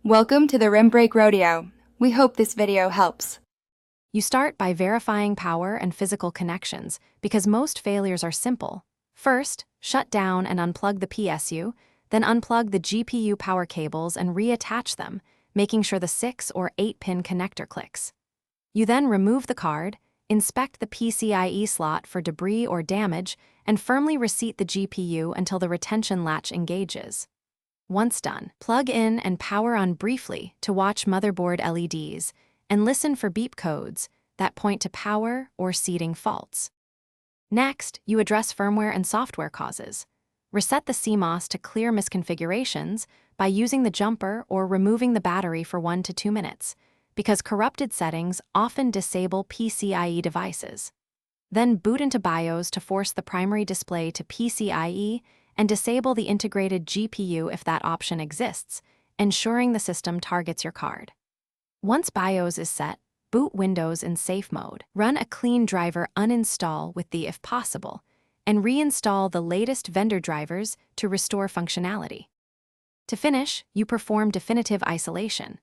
Welcome to the Rim Brake Rodeo. We hope this video helps. You start by verifying power and physical connections because most failures are simple. First, shut down and unplug the PSU, then unplug the GPU power cables and reattach them, making sure the 6 or 8-pin connector clicks. You then remove the card, inspect the PCIe slot for debris or damage, and firmly reseat the GPU until the retention latch engages. Once done, plug in and power on briefly to watch motherboard LEDs and listen for beep codes that point to power or seating faults. Next, you address firmware and software causes. Reset the CMOS to clear misconfigurations by using the jumper or removing the battery for 1 to 2 minutes, because corrupted settings often disable PCIe devices. Then boot into BIOS to force the primary display to PCIe and disable the integrated GPU if that option exists, ensuring the system targets your card. Once BIOS is set, boot Windows in safe mode. Run a clean driver uninstall with the if possible, and reinstall the latest vendor drivers to restore functionality. To finish, you perform definitive isolation.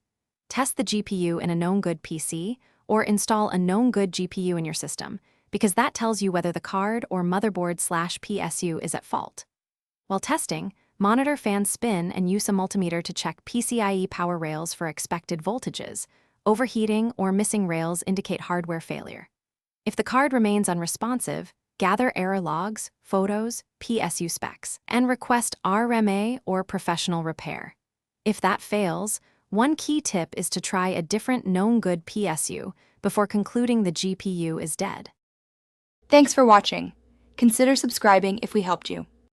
Test the GPU in a known good PC or install a known good GPU in your system, because that tells you whether the card or motherboard/PSU is at fault. While testing, monitor fan spin and use a multimeter to check PCIe power rails for expected voltages. Overheating or missing rails indicate hardware failure. If the card remains unresponsive, gather error logs, photos, PSU specs, and request RMA or professional repair. If that fails, one key tip is to try a different known good PSU before concluding the GPU is dead. Thanks for watching. Consider subscribing if we helped you.